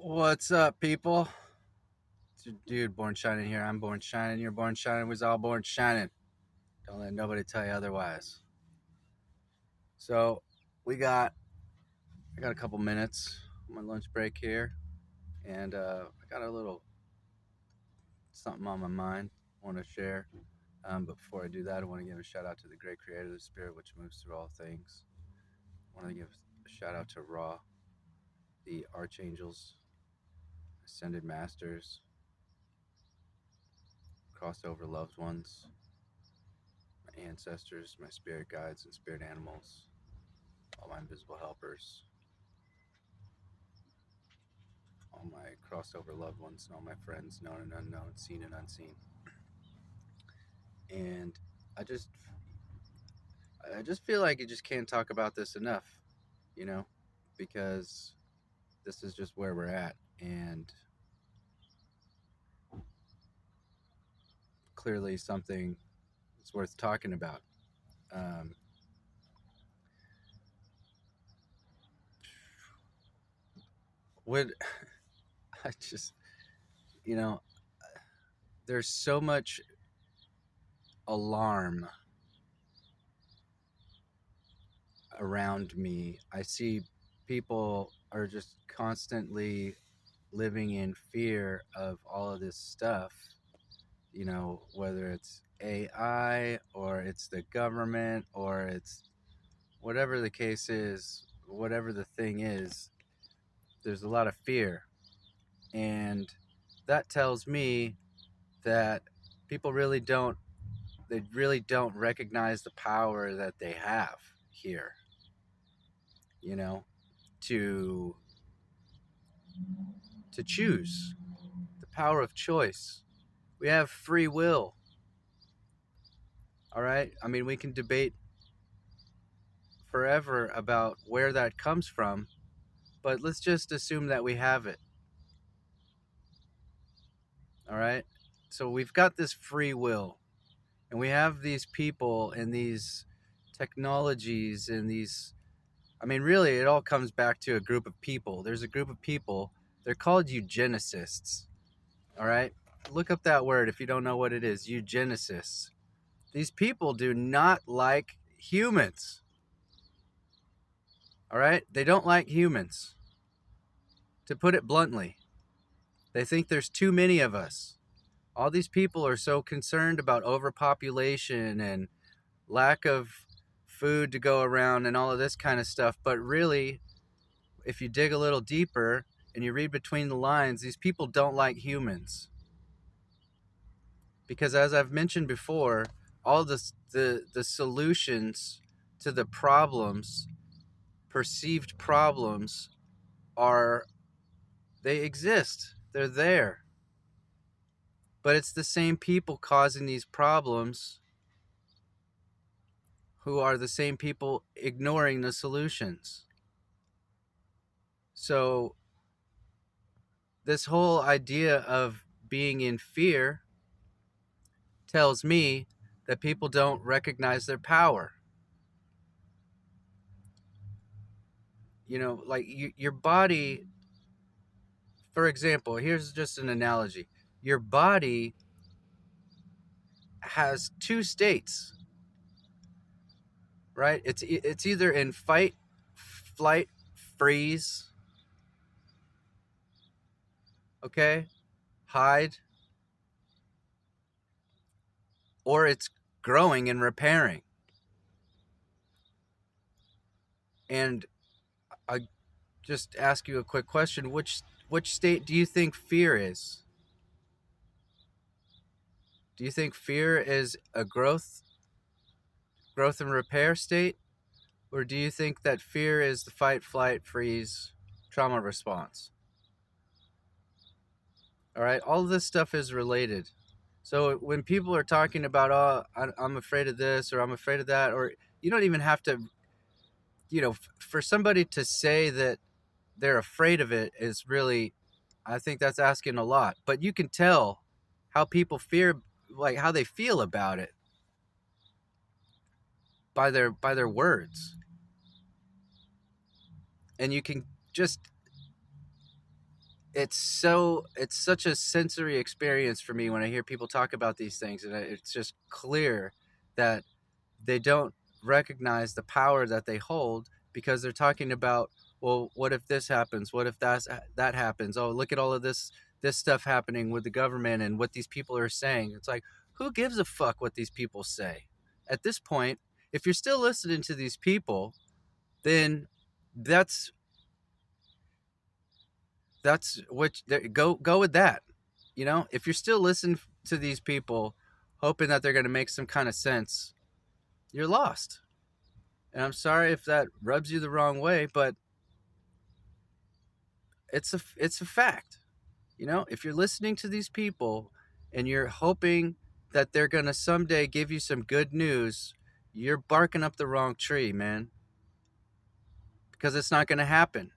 What's up, people? It's your dude, Born Shining here. I'm Born Shining. You're Born Shining. We're all Born Shining. Don't let nobody tell you otherwise. So, I got a couple minutes on my lunch break here, and I got a little something on my mind I want to share. But before I do that, I want to give a shout out to the great creator, the spirit which moves through all things. I want to give a shout out to Ra, the archangels, ascended masters, crossover loved ones, my ancestors, my spirit guides, and spirit animals, all my invisible helpers, all my crossover loved ones, and all my friends, known and unknown, seen and unseen. And I just, I just feel like you just can't talk about this enough, you know, because this is just where we're at, and clearly something that's worth talking about. Um, would I just, you know, there's so much alarm around me. I see people are just constantly living in fear of all of this stuff, whether it's AI or it's the government or it's whatever the case is, whatever the thing is, there's a lot of fear. And that tells me that people they really don't recognize the power that they have here, you know, to to choose, the power of choice. We have free will. All right. I mean, we can debate forever about where that comes from, but let's just assume that we have it. All right. So we've got this free will, and we have these people and these technologies and these. I mean, really, it all comes back to a group of people. There's a group of people, they're called eugenicists. All right. Look up that word if you don't know what it is. Eugenicists. These people do not like humans. All right? They don't like humans. To put it bluntly, they think there's too many of us. All these people are so concerned about overpopulation and lack of food to go around and all of this kind of stuff. But really, if you dig a little deeper and you read between the lines, these people don't like humans. Because as I've mentioned before, all the solutions to the problems, perceived problems, they exist. They're there. But it's the same people causing these problems who are the same people ignoring the solutions. So this whole idea of being in fear tells me that people don't recognize their power. Like your body, for example, here's just an analogy. Your body has two states, right? It's either in fight, flight, freeze, okay, hide, or it's growing and repairing. And I just ask you a quick question: which state do you think fear is? Do you think fear is a growth and repair state, or do you think that fear is the fight, flight, freeze, trauma response? All right, all of this stuff is related. So when people are talking about, oh, I'm afraid of this or I'm afraid of that, or you don't even have to, for somebody to say that they're afraid of it is really, I think that's asking a lot. But you can tell how people fear, like how they feel about it by their words. And you can just it's such a sensory experience for me when I hear people talk about these things, and it's just clear that they don't recognize the power that they hold because they're talking about, well, what if this happens, what if that happens, oh, look at all of this stuff happening with the government and what these people are saying. It's like, who gives a fuck what these people say at this point? If you're still listening to these people, then that's what, go with that. You know, if you're still listening to these people hoping that they're going to make some kind of sense, you're lost. And I'm sorry if that rubs you the wrong way, but it's a fact. You know, if you're listening to these people and you're hoping that they're going to someday give you some good news, you're barking up the wrong tree, man, because it's not going to happen.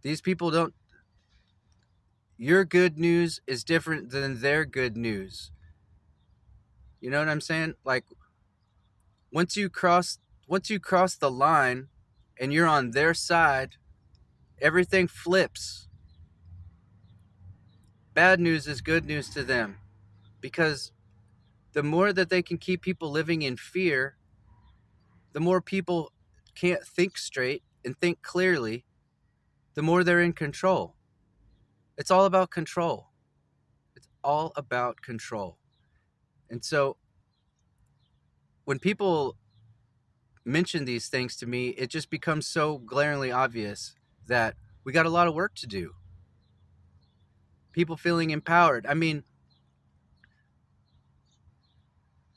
These people don't, your good news is different than their good news. You know what I'm saying? Like, once you cross the line and you're on their side, everything flips. Bad news is good news to them, because the more that they can keep people living in fear, the more people can't think straight and think clearly, the more they're in control. It's all about control. It's all about control. And so when people mention these things to me, it just becomes so glaringly obvious that we got a lot of work to do. People feeling empowered. I mean,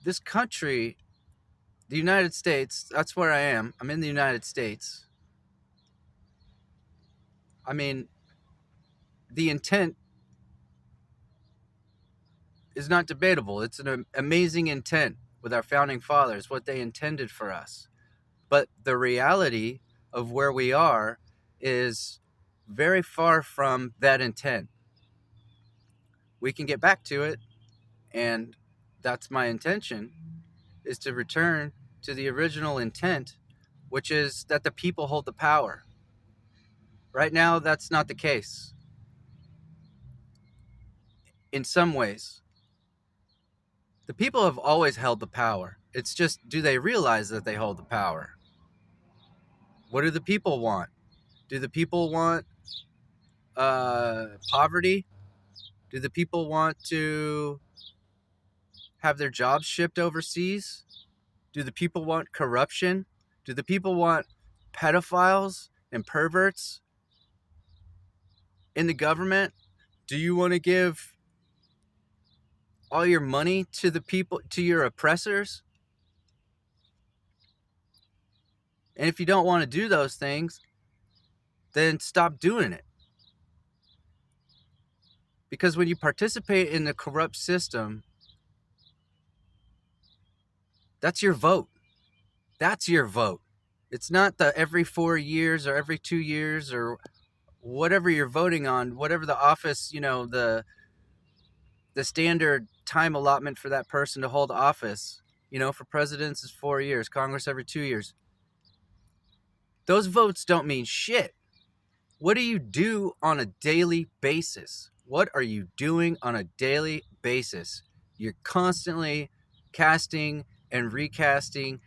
this country, the United States, that's where I am. I'm in the United States. I mean, the intent is not debatable. It's an amazing intent with our founding fathers, what they intended for us. But the reality of where we are is very far from that intent. We can get back to it, and that's my intention, is to return to the original intent, which is that the people hold the power. Right now, that's not the case. In some ways, the people have always held the power. It's just, do they realize that they hold the power? What do the people want? Do the people want poverty? Do the people want to have their jobs shipped overseas? Do the people want corruption? Do the people want pedophiles and perverts in the government? Do you want to give all your money to the people, to your oppressors? And if you don't want to do those things, then stop doing it. Because when you participate in the corrupt system, that's your vote. That's your vote. It's not the every 4 years or every 2 years or whatever you're voting on, whatever the office, you know, the standard time allotment for that person to hold office. You know, for presidents is 4 years, Congress every 2 years. Those votes don't mean shit. What do you do on a daily basis? What are you doing on a daily basis? You're constantly casting and recasting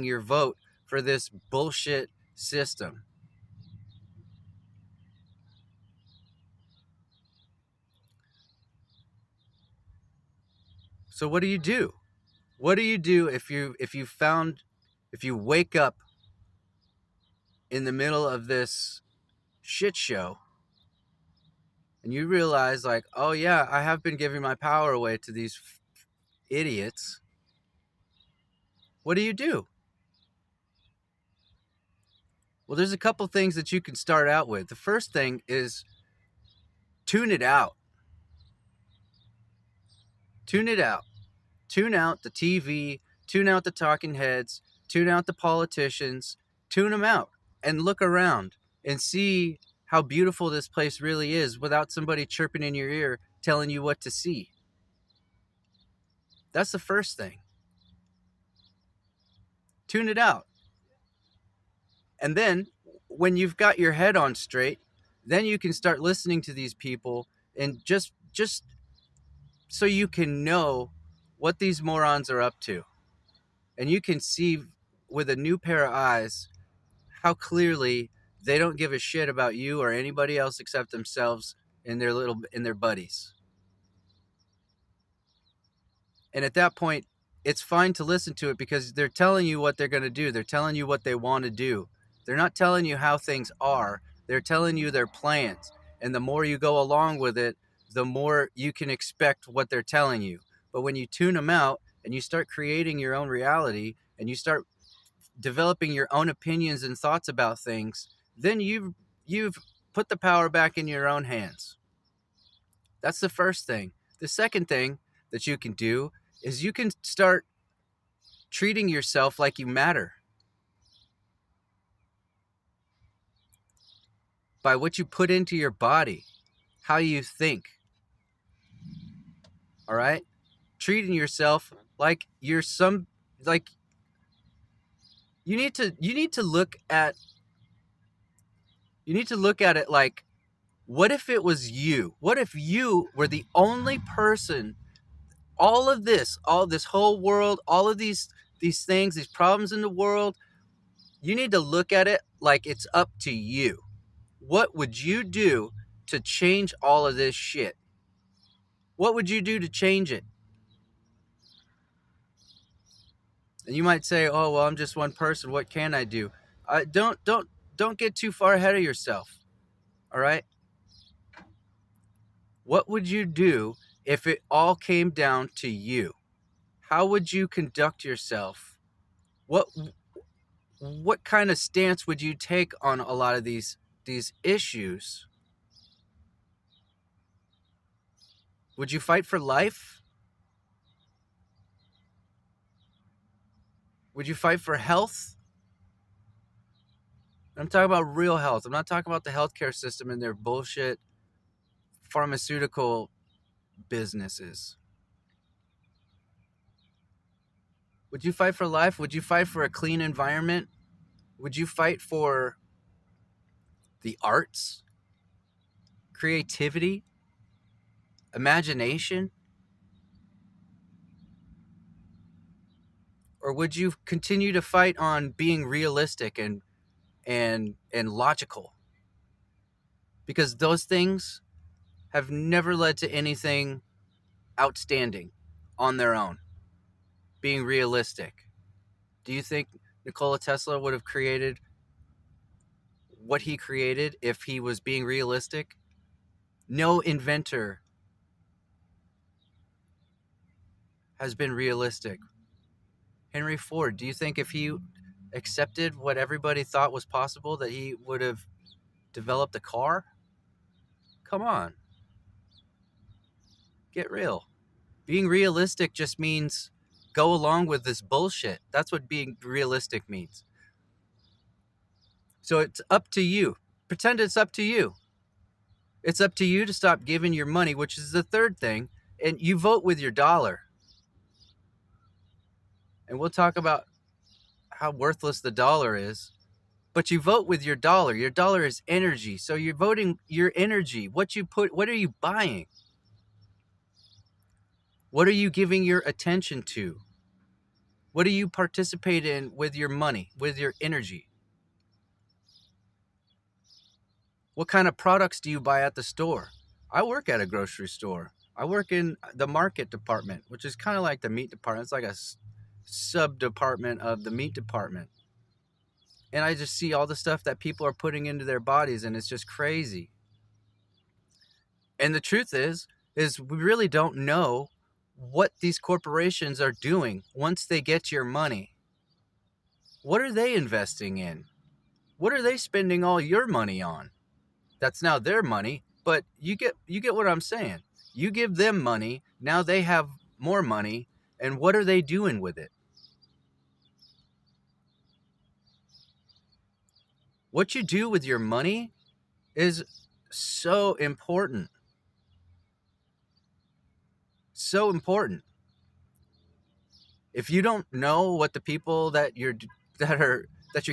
your vote for this bullshit system. So what do you do? What do you do if you wake up in the middle of this shit show and you realize, like, oh yeah, I have been giving my power away to these idiots? What do you do? Well, there's a couple things that you can start out with. The first thing is tune it out. Tune it out. Tune out the TV, tune out the talking heads, tune out the politicians, tune them out and look around and see how beautiful this place really is without somebody chirping in your ear telling you what to see. That's the first thing. Tune it out. And then when you've got your head on straight, Then you can start listening to these people, and just so you can know what these morons are up to, and you can see with a new pair of eyes how clearly they don't give a shit about you or anybody else except themselves and their buddies. And at that point, it's fine to listen to it because they're telling you what they're going to do. They're telling you what they want to do. They're not telling you how things are. They're telling you their plans. And the more you go along with it, the more you can expect what they're telling you. But when you tune them out and you start creating your own reality and you start developing your own opinions and thoughts about things, then you've put the power back in your own hands. That's the first thing. The second thing that you can do is you can start treating yourself like you matter by what you put into your body, how you think. All right? Treating yourself like you're like you need to look at it like, what if it was you? What if you were the only person, all this whole world, all of these things, these problems in the world, you need to look at it like it's up to you. What would you do to change all of this shit? What would you do to change it? And you might say, "Oh, well, I'm just one person. What can I do?" Don't get too far ahead of yourself. All right? What would you do if it all came down to you? How would you conduct yourself? What kind of stance would you take on a lot of these issues? Would you fight for life? Would you fight for health? I'm talking about real health. I'm not talking about the healthcare system and their bullshit pharmaceutical businesses. Would you fight for life? Would you fight for a clean environment? Would you fight for the arts, creativity, imagination? Or would you continue to fight on being realistic and logical? Because those things have never led to anything outstanding on their own. Being realistic. Do you think Nikola Tesla would have created what he created if he was being realistic? No inventor has been realistic. Henry Ford, do you think if he accepted what everybody thought was possible that he would have developed a car? Come on. Get real. Being realistic just means go along with this bullshit. That's what being realistic means. So it's up to you. Pretend it's up to you. It's up to you to stop giving your money, which is the third thing, and you vote with your dollar. And we'll talk about how worthless the dollar is, but you vote with your dollar. Your dollar is energy. So you're voting your energy. What are you buying? What are you giving your attention to? What do you participate in with your money, with your energy? What kind of products do you buy at the store? I work at a grocery store. I work in the market department, which is kind of like the meat department. It's like a sub department of the meat department. And I just see all the stuff that people are putting into their bodies, and it's just crazy. And the truth is we really don't know what these corporations are doing once they get your money. What are they investing in? What are they spending all your money on? That's now their money, but you get what I'm saying. You give them money, now they have more money, and what are they doing with it? What you do with your money is so important. So important. If you don't know what the people that you're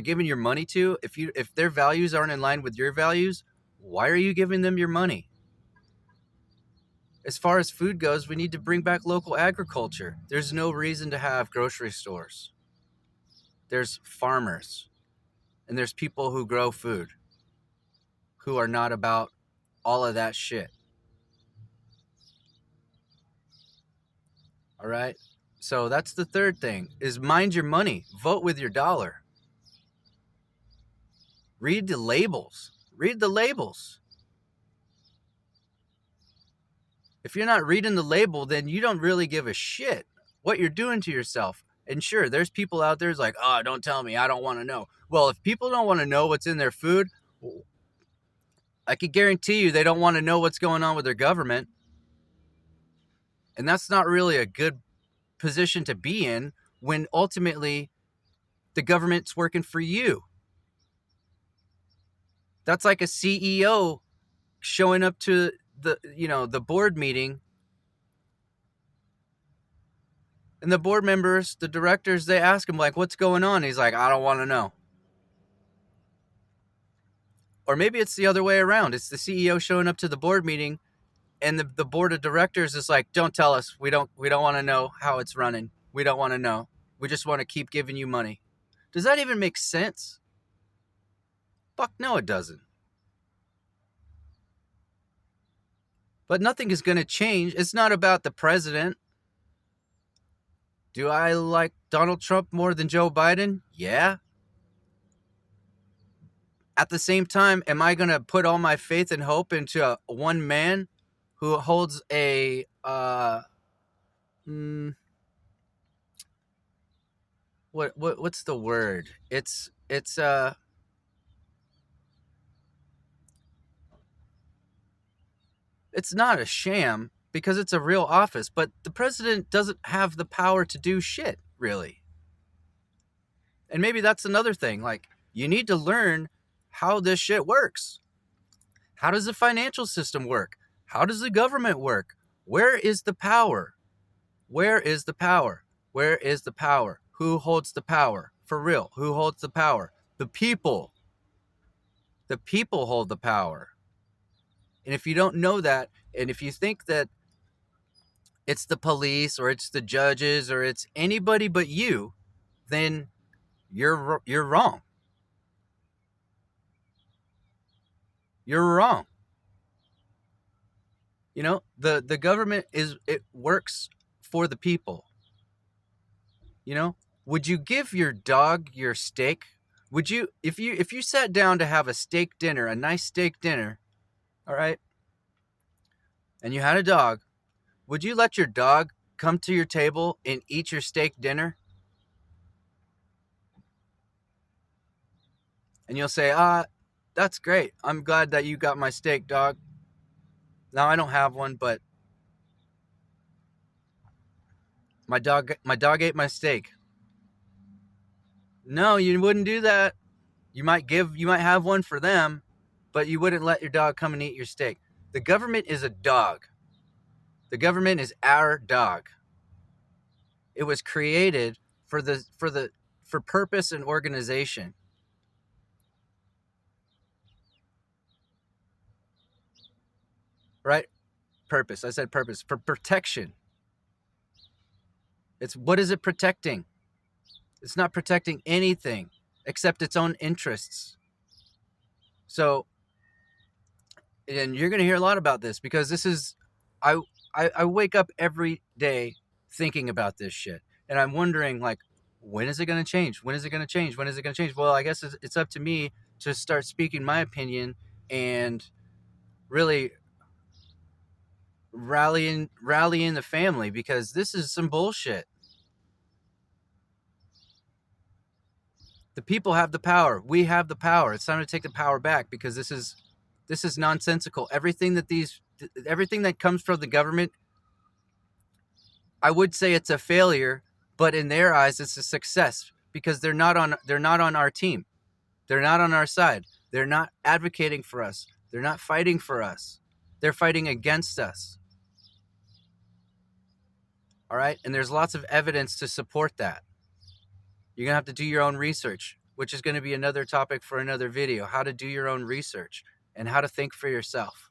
giving your money to, if their values aren't in line with your values, Why are you giving them your money? As far as food goes, we need to bring back local agriculture. There's no reason to have grocery stores. There's farmers and there's people who grow food who are not about all of that shit. All right? So that's the third thing is mind your money. Vote with your dollar. Read the labels. Read the labels. If you're not reading the label, then you don't really give a shit what you're doing to yourself. And sure, there's people out there who's like, oh, don't tell me. I don't want to know. Well, if people don't want to know what's in their food, I could guarantee you they don't want to know what's going on with their government. And that's not really a good position to be in when ultimately the government's working for you. That's like a CEO showing up to the board meeting, and the board members, the directors, they ask him like, what's going on? He's like, I don't want to know. Or maybe it's the other way around. It's the CEO showing up to the board meeting and the board of directors is like, don't tell us. We don't want to know how it's running. We don't want to know. We just want to keep giving you money. Does that even make sense? Fuck no, it doesn't. But nothing is going to change. It's not about the president. Do I like Donald Trump more than Joe Biden? Yeah. At the same time, am I going to put all my faith and hope into one man who holds a what's the word? It's not a sham because it's a real office, but the president doesn't have the power to do shit, really. And maybe that's another thing. Like, you need to learn how this shit works. How does the financial system work? How does the government work? Where is the power? Where is the power? Where is the power? Who holds the power? For real, who holds the power? The people. The people hold the power. And if you don't know that, and if you think that it's the police or it's the judges or it's anybody but you, then you're wrong. You're wrong. You know, the government it works for the people. You know, would you give your dog your steak? Would you if you sat down to have a steak dinner, a nice steak dinner, all right, and you had a dog, would you let your dog come to your table and eat your steak dinner? And you'll say, that's great. I'm glad that you got my steak, dog. Now I don't have one, but my dog ate my steak. No, you wouldn't do that. You might have one for them, but you wouldn't let your dog come and eat your steak. The government is a dog. The government is our dog. It was created for purpose and organization. Right? Purpose. I said purpose. For protection. What is it protecting? It's not protecting anything except its own interests. So, and you're going to hear a lot about this because this is, I wake up every day thinking about this shit. And I'm wondering, like, when is it going to change? When is it going to change? When is it going to change? Well, I guess it's up to me to start speaking my opinion and really rallying the family because this is some bullshit. The people have the power. We have the power. It's time to take the power back because this is nonsensical. Everything that comes from the government, I would say it's a failure, but in their eyes it's a success because they're not on our team. They're not on our side. They're not advocating for us. They're not fighting for us. They're fighting against us. All right? And there's lots of evidence to support that. You're going to have to do your own research, which is going to be another topic for another video, how to do your own research. and how to think for yourself.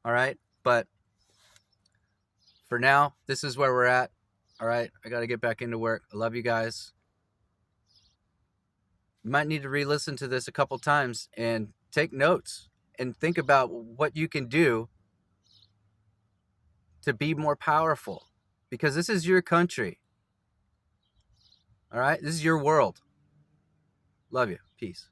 All right. But for now, this is where we're at. All right. I got to get back into work. I love you guys. You might need to re listen to this a couple times and take notes and think about what you can do to be more powerful, because this is your country. All right. This is your world. Love you. Peace.